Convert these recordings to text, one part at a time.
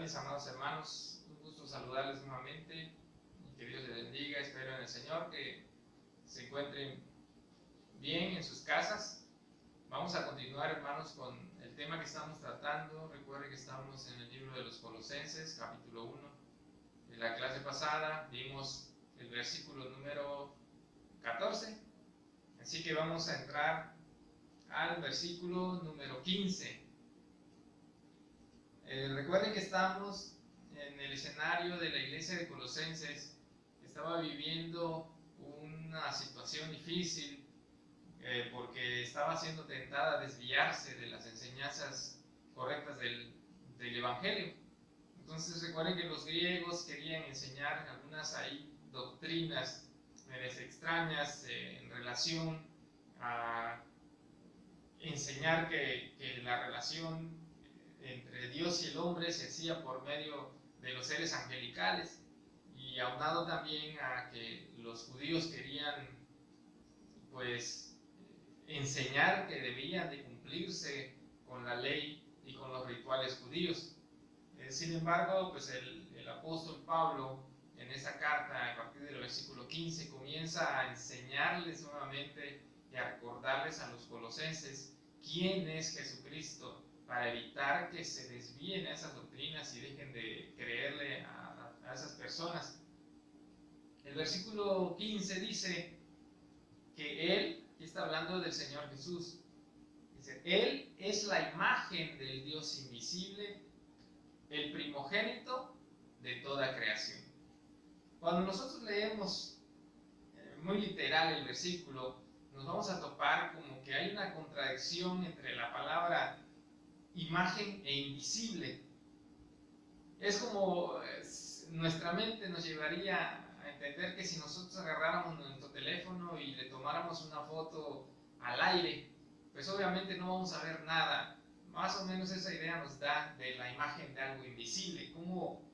mis amados hermanos? Un gusto saludarles nuevamente. Que Dios les bendiga. Espero en el Señor que se encuentren bien en sus casas. Vamos a continuar, hermanos, con el tema que estamos tratando. Recuerden que estamos en el libro de los Colosenses, capítulo 1. En la clase pasada vimos el versículo número 14. Así que vamos a entrar al versículo número 15. Recuerden que estamos en el escenario de la iglesia de Colosenses. Estaba viviendo una situación difícil porque estaba siendo tentada a desviarse de las enseñanzas correctas del Evangelio. Entonces recuerden que los griegos querían enseñar algunas doctrinas extrañas en relación a enseñar que la relación entre Dios y el hombre se hacía por medio de los seres angelicales, y aunado también a que los judíos querían enseñar que debían de cumplirse con la ley y con los rituales judíos. Sin embargo, el apóstol Pablo en esa carta, a partir del versículo 15, comienza a enseñarles nuevamente y a recordarles a los colosenses quién es Jesucristo, para evitar que se desvíen a esas doctrinas y dejen de creerle a esas personas. El versículo 15 dice que Él, aquí está hablando del Señor Jesús, dice: Él es la imagen del Dios invisible, el primogénito de toda creación. Cuando nosotros leemos muy literal el versículo, nos vamos a topar como que hay una contradicción entre la palabra imagen e invisible. Es como nuestra mente nos llevaría a entender que si nosotros agarráramos nuestro teléfono y le tomáramos una foto al aire, pues obviamente no vamos a ver nada. Más o menos esa idea nos da de la imagen de algo invisible, cómo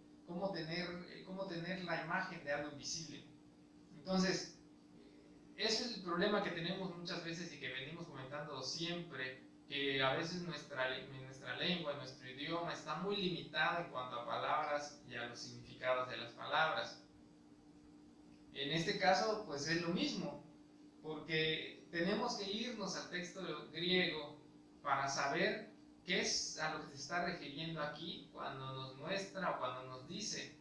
tener la imagen de algo invisible. Entonces, ese es el problema que tenemos muchas veces y que venimos comentando siempre, que a veces nuestra lengua, nuestro idioma está muy limitado en cuanto a palabras y a los significados de las palabras. En este caso, pues es lo mismo, porque tenemos que irnos al texto griego para saber qué es a lo que se está refiriendo aquí cuando nos muestra o cuando nos dice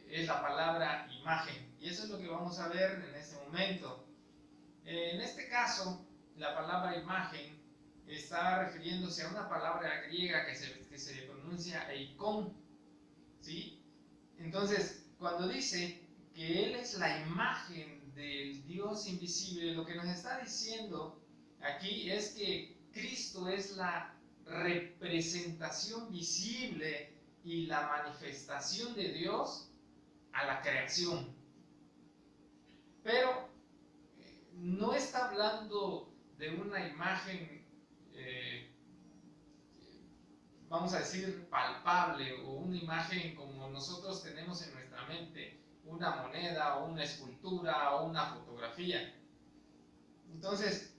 es la palabra imagen. Y eso es lo que vamos a ver en este momento. En este caso, la palabra imagen está refiriéndose a una palabra griega que se pronuncia eikon, ¿sí? Entonces, cuando dice que Él es la imagen del Dios invisible, lo que nos está diciendo aquí es que Cristo es la representación visible y la manifestación de Dios a la creación. Pero no está hablando de una imagen, vamos a decir, palpable, o una imagen como nosotros tenemos en nuestra mente, una moneda o una escultura o una fotografía. Entonces,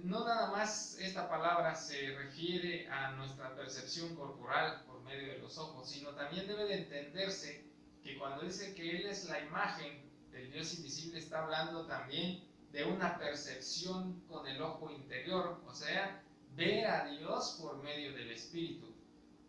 no nada más esta palabra se refiere a nuestra percepción corporal por medio de los ojos, sino también debe de entenderse que cuando dice que Él es la imagen del Dios invisible, está hablando también de una percepción con el ojo interior, o sea, ver a Dios por medio del Espíritu.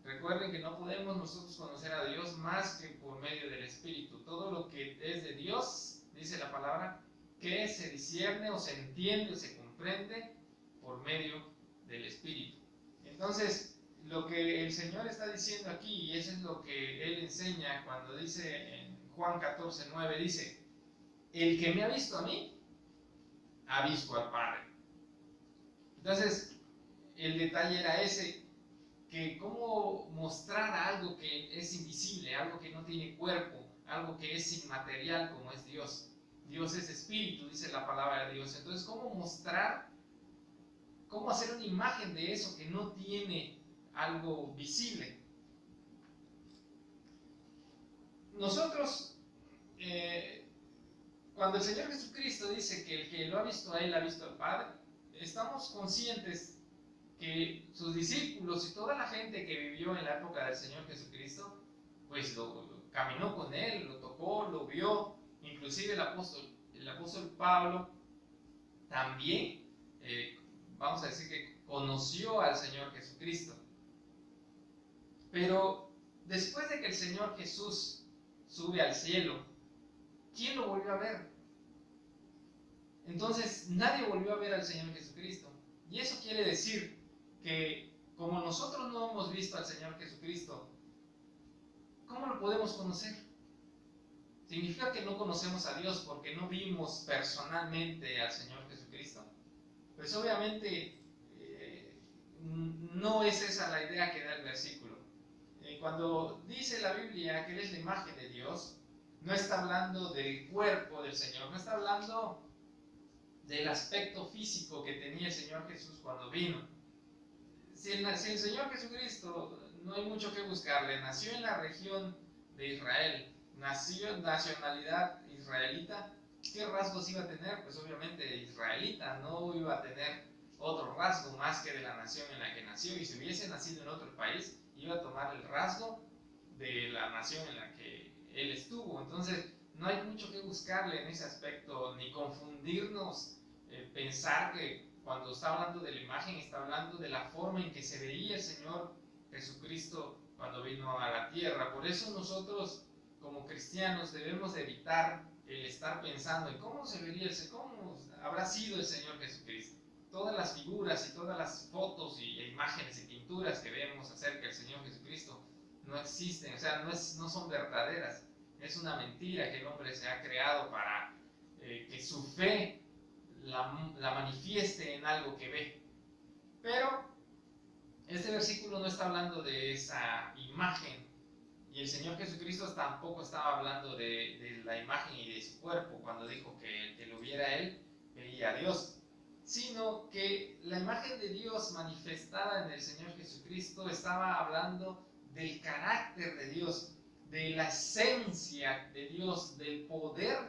Recuerden que no podemos nosotros conocer a Dios más que por medio del Espíritu. Todo lo que es de Dios, dice la palabra, que se discierne o se entiende o se comprende por medio del Espíritu. Entonces, lo que el Señor está diciendo aquí, y eso es lo que Él enseña cuando dice en Juan 14:9, dice: el que me ha visto a mí, ha visto al Padre. Entonces, el detalle era ese, que cómo mostrar algo que es invisible, algo que no tiene cuerpo, algo que es inmaterial como es Dios. Dios es espíritu, dice la palabra de Dios. Entonces, ¿cómo mostrar, cómo hacer una imagen de eso que no tiene algo visible? Nosotros, cuando el Señor Jesucristo dice que el que lo ha visto a Él ha visto al Padre, estamos conscientes que sus discípulos y toda la gente que vivió en la época del Señor Jesucristo pues caminó con él, lo tocó, lo vio. Inclusive el apóstol Pablo también, vamos a decir que conoció al Señor Jesucristo. Pero después de que el Señor Jesús sube al cielo, ¿quién lo volvió a ver? Entonces nadie volvió a ver al Señor Jesucristo. Y eso quiere decir que como nosotros no hemos visto al Señor Jesucristo, ¿cómo lo podemos conocer? ¿Significa que no conocemos a Dios porque no vimos personalmente al Señor Jesucristo? Pues obviamente no es esa la idea que da el versículo. Cuando dice la Biblia que Él es la imagen de Dios, no está hablando del cuerpo del Señor, no está hablando del aspecto físico que tenía el Señor Jesús cuando vino. Si el Señor Jesucristo, no hay mucho que buscarle, nació en la región de Israel, nació en nacionalidad israelita, ¿qué rasgos iba a tener? Pues obviamente israelita, no iba a tener otro rasgo más que de la nación en la que nació, y si hubiese nacido en otro país, iba a tomar el rasgo de la nación en la que él estuvo. Entonces no hay mucho que buscarle en ese aspecto, ni confundirnos, pensar que cuando está hablando de la imagen está hablando de la forma en que se veía el Señor Jesucristo cuando vino a la tierra. Por eso nosotros como cristianos debemos de evitar el estar pensando en cómo se vería, cómo habrá sido el Señor Jesucristo. Todas las figuras y todas las fotos y imágenes y pinturas que vemos acerca del Señor Jesucristo no existen, o sea, no son verdaderas. Es una mentira que el hombre se ha creado para que su fe la manifieste en algo que ve. Pero este versículo no está hablando de esa imagen, y el Señor Jesucristo tampoco estaba hablando de la imagen y de su cuerpo cuando dijo que el que lo viera él veía a Dios, sino que la imagen de Dios manifestada en el Señor Jesucristo estaba hablando del carácter de Dios, de la esencia de Dios, del poder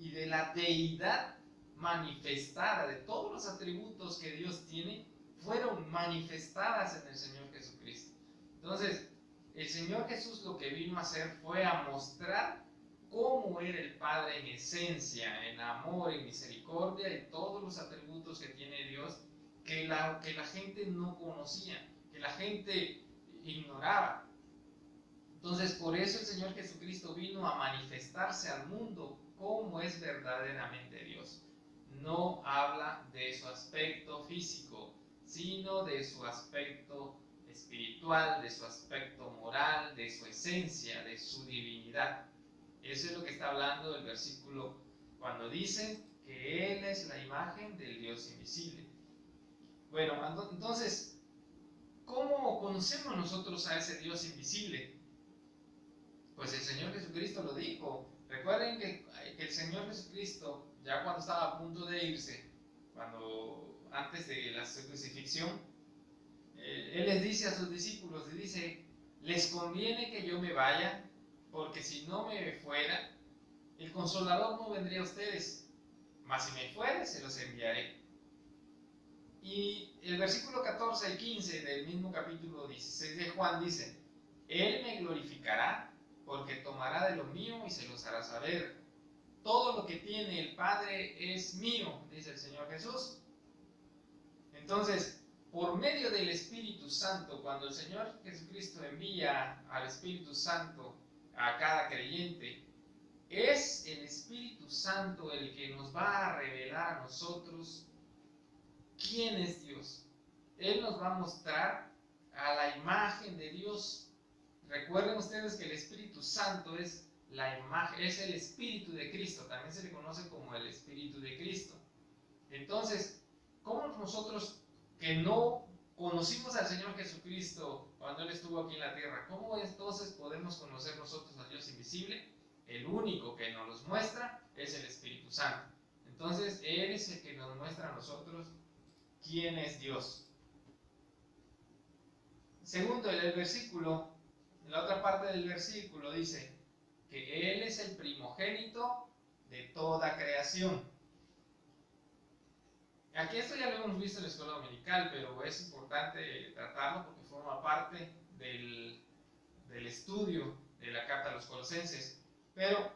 y de la deidad manifestada, de todos los atributos que Dios tiene, fueron manifestadas en el Señor Jesucristo. Entonces, el Señor Jesús lo que vino a hacer fue a mostrar cómo era el Padre en esencia, en amor, en misericordia y todos los atributos que tiene Dios que la gente no conocía, que la gente ignoraba. Entonces, por eso el Señor Jesucristo vino a manifestarse al mundo cómo es verdaderamente Dios. No habla de su aspecto físico, sino de su aspecto espiritual, de su aspecto moral, de su esencia, de su divinidad. Eso es lo que está hablando el versículo cuando dice que Él es la imagen del Dios invisible. Bueno, entonces, ¿cómo conocemos nosotros a ese Dios invisible? Pues el Señor Jesucristo lo dijo. Recuerden que el Señor Jesucristo, ya cuando estaba a punto de irse, antes de la crucifixión, Él les dice a sus discípulos, les dice, les conviene que yo me vaya, porque si no me fuera, el Consolador no vendría a ustedes, mas si me fuere, se los enviaré. Y el versículo 14 y 15 del mismo capítulo 16 de Juan dice, Él me glorificará, porque tomará de lo mío y se los hará saber. Todo lo que tiene el Padre es mío, dice el Señor Jesús. Entonces, por medio del Espíritu Santo, cuando el Señor Jesucristo envía al Espíritu Santo a cada creyente, es el Espíritu Santo el que nos va a revelar a nosotros quién es Dios. Él nos va a mostrar a la imagen de Dios. Recuerden ustedes que el Espíritu Santo es la imagen, es el Espíritu de Cristo, también se le conoce como el Espíritu de Cristo. Entonces, ¿cómo nosotros que no conocimos al Señor Jesucristo cuando Él estuvo aquí en la tierra, cómo entonces podemos conocer nosotros al Dios invisible? El único que nos los muestra es el Espíritu Santo. Entonces, Él es el que nos muestra a nosotros quién es Dios. Segundo, el versículo, la otra parte del versículo dice que Él es el primogénito de toda creación. Aquí esto ya lo hemos visto en la escuela dominical, pero es importante tratarlo porque forma parte del estudio de la carta a los Colosenses. Pero,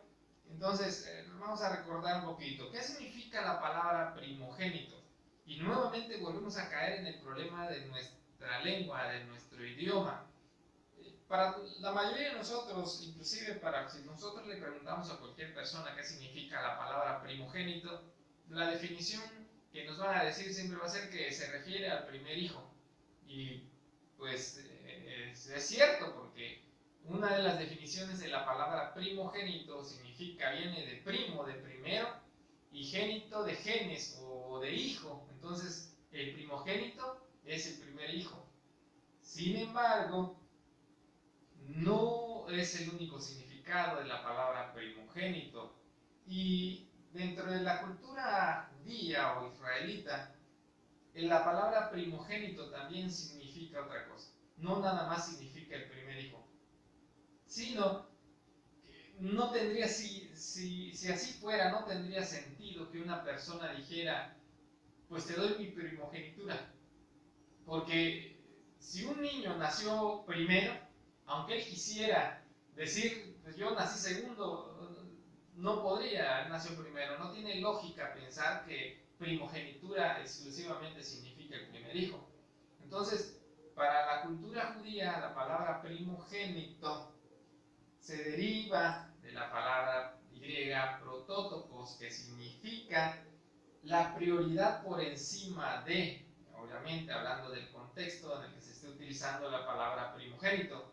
entonces, vamos a recordar un poquito. ¿Qué significa la palabra primogénito? Y nuevamente volvemos a caer en el problema de nuestra lengua, de nuestro idioma. Para la mayoría de nosotros, inclusive si nosotros le preguntamos a cualquier persona qué significa la palabra primogénito, la definición que nos van a decir siempre va a ser que se refiere al primer hijo. Y pues es cierto, porque una de las definiciones de la palabra primogénito viene de primo, de primero, y génito de genes o de hijo. Entonces, el primogénito es el primer hijo. Sin embargo, no es el único significado de la palabra primogénito. Y dentro de la cultura judía o israelita, la palabra primogénito también significa otra cosa. No nada más significa el primer hijo, sino no tendría, si así fuera, no tendría sentido que una persona dijera, pues te doy mi primogenitura. Porque si un niño nació primero, aunque él quisiera decir, pues yo nací segundo, no podría, él nació primero. No tiene lógica pensar que primogenitura exclusivamente significa el primer hijo. Entonces, para la cultura judía, la palabra primogénito se deriva de la palabra griega protótokos, que significa la prioridad por encima de, obviamente hablando del contexto en el que se esté utilizando la palabra primogénito,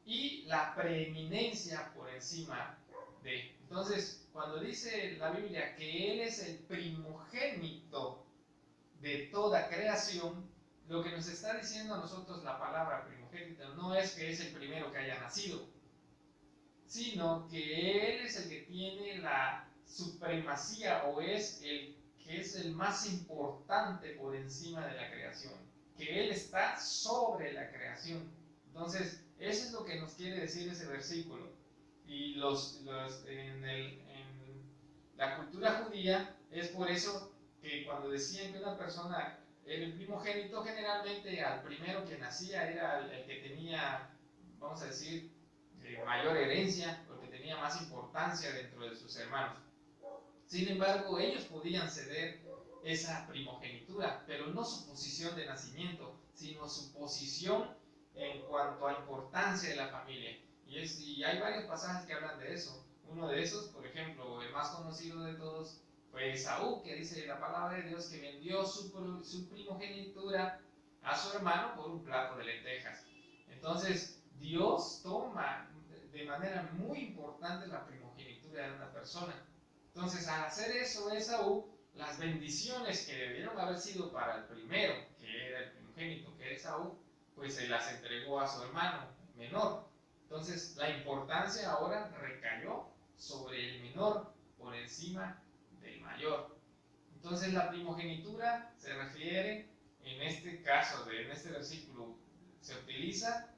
y la preeminencia por encima de. Entonces, cuando dice la Biblia que Él es el primogénito de toda creación, lo que nos está diciendo a nosotros la palabra primogénito no es que es el primero que haya nacido, sino que Él es el que tiene la supremacía, o es el que es el más importante por encima de la creación, que Él está sobre la creación. Entonces, eso es lo que nos quiere decir ese versículo. Y en la cultura judía es por eso que cuando decían que una persona era el primogénito, generalmente al primero que nacía era el que tenía, vamos a decir, mayor herencia, porque tenía más importancia dentro de sus hermanos. Sin embargo, ellos podían ceder esa primogenitura, pero no su posición de nacimiento, sino su posición en cuanto a importancia de la familia. Y hay varios pasajes que hablan de eso. Uno de esos, por ejemplo, el más conocido de todos, fue Esaú, que dice la palabra de Dios que vendió su primogenitura a su hermano por un plato de lentejas. Entonces, Dios toma de manera muy importante la primogenitura de una persona. Entonces, al hacer eso, Esaú, las bendiciones que debieron haber sido para el primero, que era el primogénito, que era Esaú, pues se las entregó a su hermano menor. Entonces, la importancia ahora recayó sobre el menor por encima del mayor. Entonces, la primogenitura se refiere, en este caso, en este versículo, se utiliza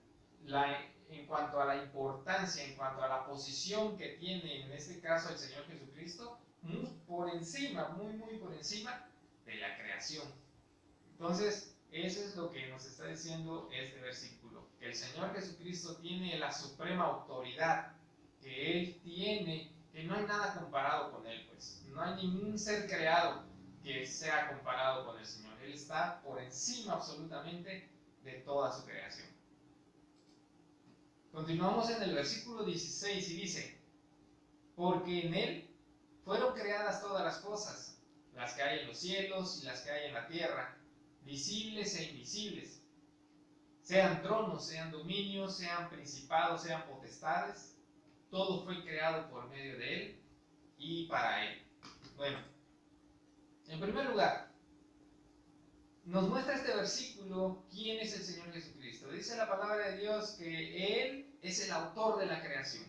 en cuanto a la importancia, en cuanto a la posición que tiene, en este caso, el Señor Jesucristo, muy por encima, muy por encima de la creación. Entonces, eso es lo que nos está diciendo este versículo, que el Señor Jesucristo tiene la suprema autoridad, que Él tiene, que no hay nada comparado con Él, pues. No hay ningún ser creado que sea comparado con el Señor. Él está por encima absolutamente de toda su creación. Continuamos en el versículo 16 y dice, porque en Él fueron creadas todas las cosas, las que hay en los cielos y las que hay en la tierra, visibles e invisibles, sean tronos, sean dominios, sean principados, sean potestades, todo fue creado por medio de Él y para Él. Bueno, en primer lugar, nos muestra este versículo quién es el Señor Jesucristo. Dice la palabra de Dios que Él es el autor de la creación.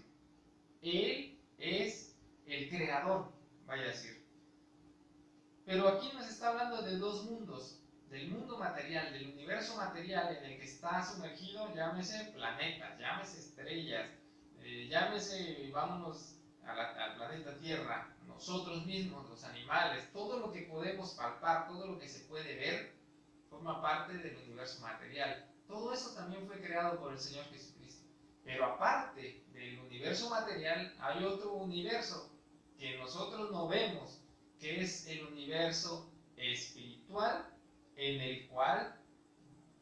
Él es el creador, vaya a decir. Pero aquí nos está hablando de dos mundos, del mundo material, del universo material en el que está sumergido, llámese planetas, llámese estrellas, llámese, vámonos al planeta Tierra, nosotros mismos, los animales, todo lo que podemos palpar, todo lo que se puede ver, forma parte del universo material. Todo eso también fue creado por el Señor Jesucristo. Pero aparte del universo material, hay otro universo que nosotros no vemos, que es el universo espiritual, en el cual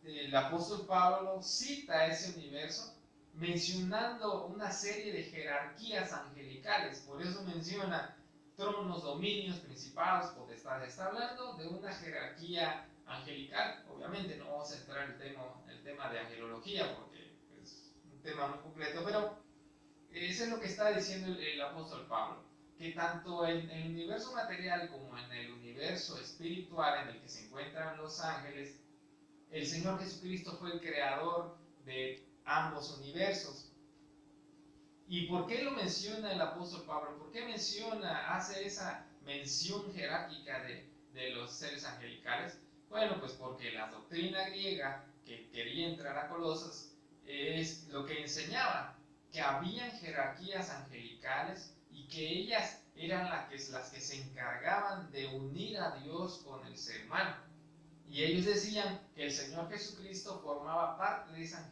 el apóstol Pablo cita ese universo mencionando una serie de jerarquías angelicales. Por eso menciona tronos, dominios, principados, potestades. Está hablando de una jerarquía angelical. Obviamente no vamos a entrar en el tema de angelología porque es un tema muy completo, pero eso es lo que está diciendo el apóstol Pablo, que tanto en el universo material como en el universo espiritual en el que se encuentran los ángeles, el Señor Jesucristo fue el creador de ambos universos. ¿Y por qué lo menciona el apóstol Pablo? ¿Por qué hace esa mención jerárquica de los seres angelicales? Bueno, pues porque la doctrina griega que quería entrar a Colosas es lo que enseñaba, que habían jerarquías angelicales y que ellas eran las que se encargaban de unir a Dios con el ser humano. Y ellos decían que el Señor Jesucristo formaba parte de esa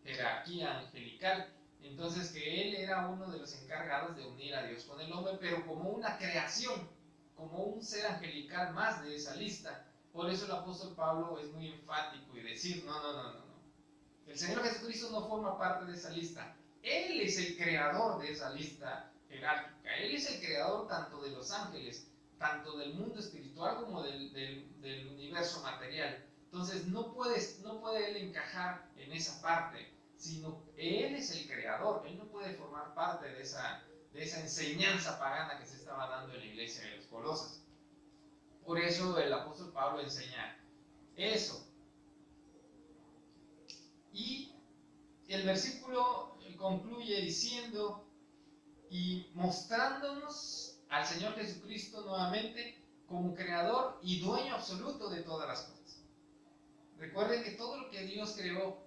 jerarquía angelical. Entonces que Él era uno de los encargados de unir a Dios con el hombre, pero como una creación, como un ser angelical más de esa lista. Por eso el apóstol Pablo es muy enfático y decir, no. El Señor Jesucristo no forma parte de esa lista. Él es el creador de esa lista jerárquica. Él es el creador tanto de los ángeles, tanto del mundo espiritual como del universo material. Entonces no puede Él encajar en esa parte, sino Él es el creador. Él no puede formar parte de esa enseñanza pagana que se estaba dando en la iglesia de los Colosas. Por eso el apóstol Pablo enseña eso. Y el versículo concluye diciendo y mostrándonos al Señor Jesucristo nuevamente como creador y dueño absoluto de todas las cosas. Recuerden que todo lo que Dios creó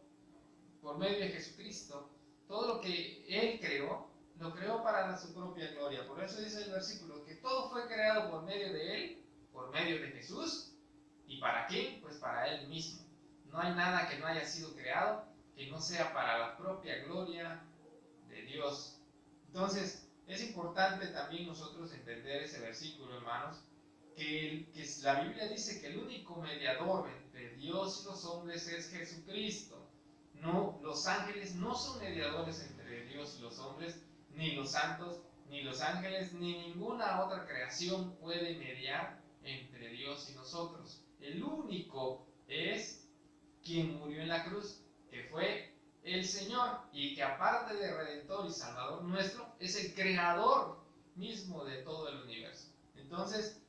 por medio de Jesucristo, todo lo que Él creó, lo creó para su propia gloria. Por eso dice el versículo que todo fue creado por medio de Él, por medio de Jesús. ¿Y para quién? Pues para Él mismo. No hay nada que no haya sido creado que no sea para la propia gloria de Dios. Entonces, es importante también nosotros entender ese versículo, hermanos, que la Biblia dice que el único mediador entre Dios y los hombres es Jesucristo. No, los ángeles no son mediadores entre Dios y los hombres, ni los santos, ni los ángeles, ni ninguna otra creación puede mediar entre Dios y nosotros. El único es quien murió en la cruz, que fue el Señor, y que aparte de Redentor y Salvador nuestro, es el creador mismo de todo el universo. Entonces,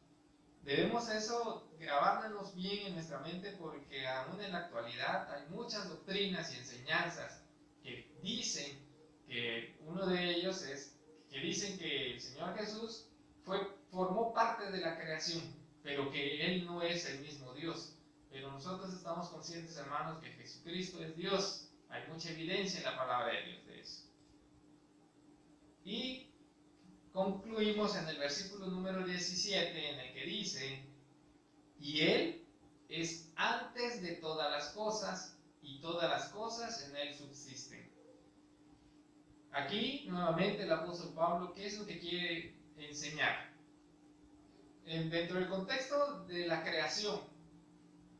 debemos eso grabárnoslo bien en nuestra mente, porque aún en la actualidad hay muchas doctrinas y enseñanzas que dicen que uno de ellos es que dicen que el Señor Jesús formó parte de la creación, pero que Él no es el mismo Dios. Pero nosotros estamos conscientes, hermanos, que Jesucristo es Dios. Hay mucha evidencia en la palabra de Dios de eso. Y concluimos en el versículo número 17, en el que dice, y Él es antes de todas las cosas, y todas las cosas en Él subsisten. Aquí, nuevamente, el apóstol Pablo, ¿qué es lo que quiere enseñar? Dentro del contexto de la creación,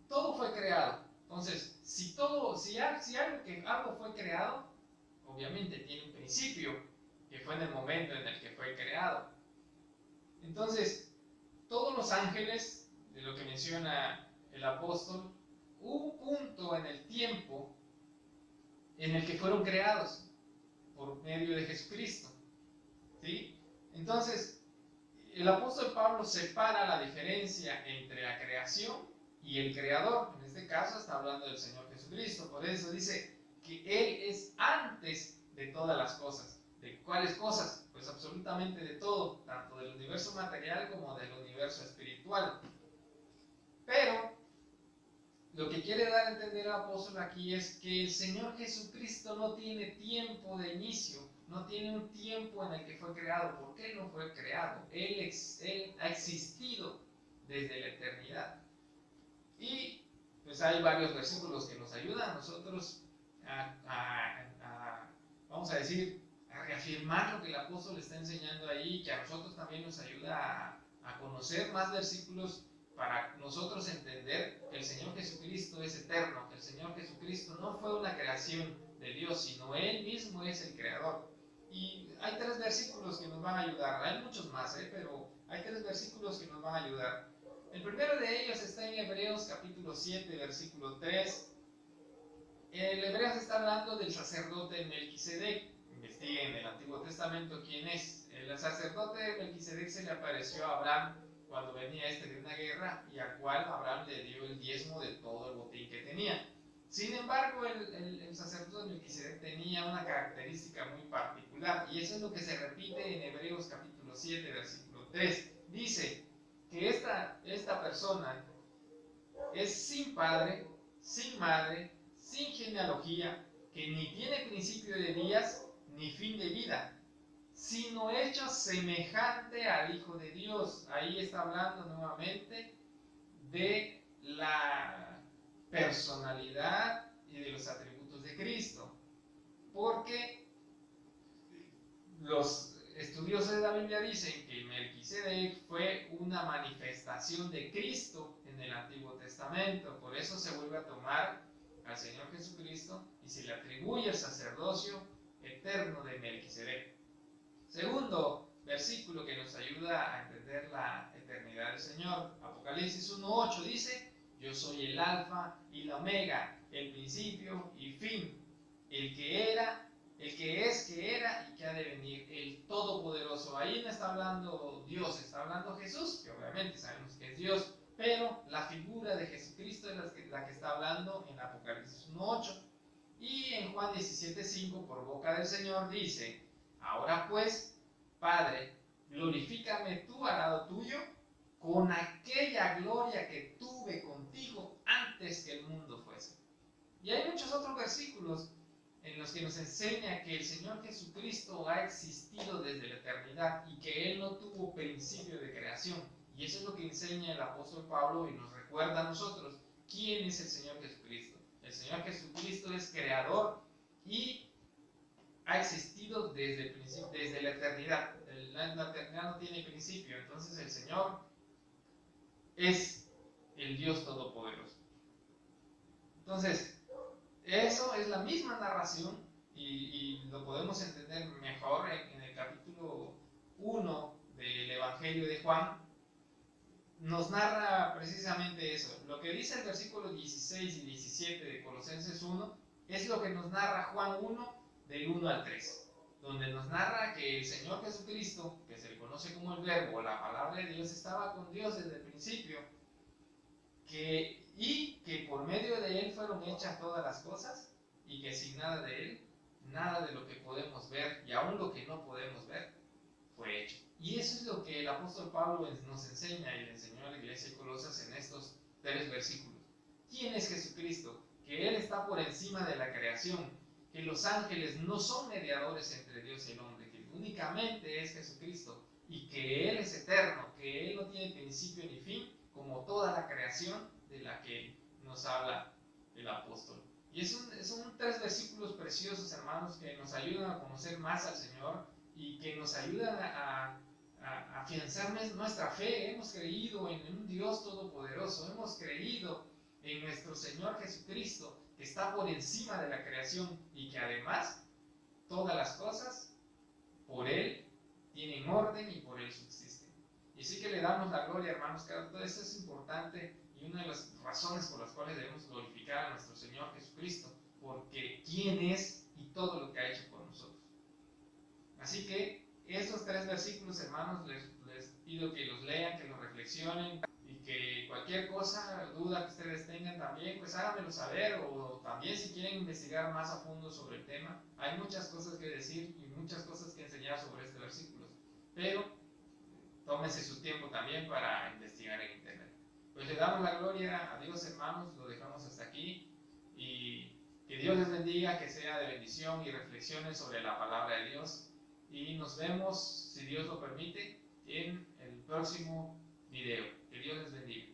todo fue creado. Entonces, si algo fue creado, obviamente tiene un principio, que fue en el momento en el que fue creado. Entonces, todos los ángeles, de lo que menciona el apóstol, hubo un punto en el tiempo en el que fueron creados por medio de Jesucristo. ¿Sí? Entonces, el apóstol Pablo separa la diferencia entre la creación y el creador. En este caso está hablando del Señor Jesucristo. Por eso dice que Él es antes de todas las cosas. ¿De cuáles cosas? Pues absolutamente de todo, tanto del universo material como del universo espiritual. Pero lo que quiere dar a entender el apóstol aquí es que el Señor Jesucristo no tiene tiempo de inicio, no tiene un tiempo en el que fue creado. ¿Por qué no fue creado? Él ha existido desde la eternidad. Y pues hay varios versículos que nos ayudan a nosotros a vamos a decir, a reafirmar lo que el apóstol está enseñando ahí, que a nosotros también nos ayuda a conocer más versículos para nosotros entender que el Señor Jesucristo es eterno, que el Señor Jesucristo no fue una creación de Dios, sino Él mismo es el creador. Y hay 3 versículos que nos van a ayudar, hay muchos más, pero hay 3 versículos que nos van a ayudar. El primero de ellos está en Hebreos capítulo 7, versículo 3. El Hebreos está hablando del sacerdote Melquisedec. Investiguen en el Antiguo Testamento quién es. El sacerdote Melquisedec se le apareció a Abraham cuando venía de una guerra, y al cual Abraham le dio el diezmo de todo el botín que tenía. Sin embargo, el sacerdote Melquisedec tenía una característica muy particular, y eso es lo que se repite en Hebreos capítulo 7, versículo 3. Dice que esta persona es sin padre, sin madre, sin genealogía, que ni tiene principio de días ni fin de vida, sino hecho semejante al Hijo de Dios. Ahí está hablando nuevamente de la personalidad y de los atributos de Cristo, porque los estudiosos de la Biblia dicen que Melquisedec fue una manifestación de Cristo en el Antiguo Testamento. Por eso se vuelve a tomar al Señor Jesucristo y se le atribuye el sacerdocio eterno de Melquisedec. Segundo versículo que nos ayuda a entender la eternidad del Señor, Apocalipsis 1:8 dice: yo soy el alfa y la omega, el principio y fin, el que era, el que es, que era y que ha de venir, el Todopoderoso. Ahí no está hablando Dios, está hablando Jesús, que obviamente sabemos que es Dios, pero la figura de Jesucristo es la que está hablando en Apocalipsis 1:8. Y en Juan 17:5, por boca del Señor, dice: ahora pues, Padre, glorifícame tú al lado tuyo con aquella gloria que tuve contigo antes que el mundo fuese. Y hay muchos otros versículos en los que nos enseña que el Señor Jesucristo ha existido desde la eternidad y que Él no tuvo principio de creación. Y eso es lo que enseña el apóstol Pablo y nos recuerda a nosotros quién es el Señor Jesucristo. El Señor Jesucristo es creador y ha existido desde el principio, desde la eternidad. La eternidad no tiene principio, entonces el Señor es el Dios Todopoderoso. Entonces, eso es la misma narración y lo podemos entender mejor en el capítulo 1 del Evangelio de Juan. Nos narra precisamente eso. Lo que dice el versículo 16 y 17 de Colosenses 1 es lo que nos narra Juan 1 del 1 al 3, donde nos narra que el Señor Jesucristo, que se le conoce como el Verbo, la palabra de Dios, estaba con Dios desde el principio, y que por medio de Él fueron hechas todas las cosas, y que sin nada de Él, nada de lo que podemos ver, y aún lo que no podemos ver, fue hecho. Y eso es lo que el apóstol Pablo nos enseña y le enseñó a la iglesia de Colosas en estos 3 versículos. ¿Quién es Jesucristo? Que Él está por encima de la creación, que los ángeles no son mediadores entre Dios y el hombre, que únicamente es Jesucristo, y que Él es eterno, que Él no tiene principio ni fin, como toda la creación de la que nos habla el apóstol. Y son 3 versículos preciosos, hermanos, que nos ayudan a conocer más al Señor y que nos ayudan a afianzar nuestra fe. Hemos creído en un Dios todopoderoso, hemos creído en nuestro Señor Jesucristo, que está por encima de la creación y que además todas las cosas por Él tienen orden y por Él subsisten. Y sí que le damos la gloria, hermanos, que todo esto es importante y una de las razones por las cuales debemos glorificar a nuestro Señor Jesucristo, porque quién es y todo lo que ha hecho por nosotros. Así que estos 3 versículos, hermanos, les pido que los lean, que los reflexionen, y que cualquier cosa, duda que ustedes tengan también, pues háganmelo saber, o también si quieren investigar más a fondo sobre el tema. Hay muchas cosas que decir y muchas cosas que enseñar sobre este versículo, pero tómense su tiempo también para investigar en internet. Pues le damos la gloria a Dios, hermanos, lo dejamos hasta aquí, y que Dios les bendiga, que sea de bendición y reflexiones sobre la palabra de Dios. Y nos vemos, si Dios lo permite, en el próximo video. Que Dios les bendiga.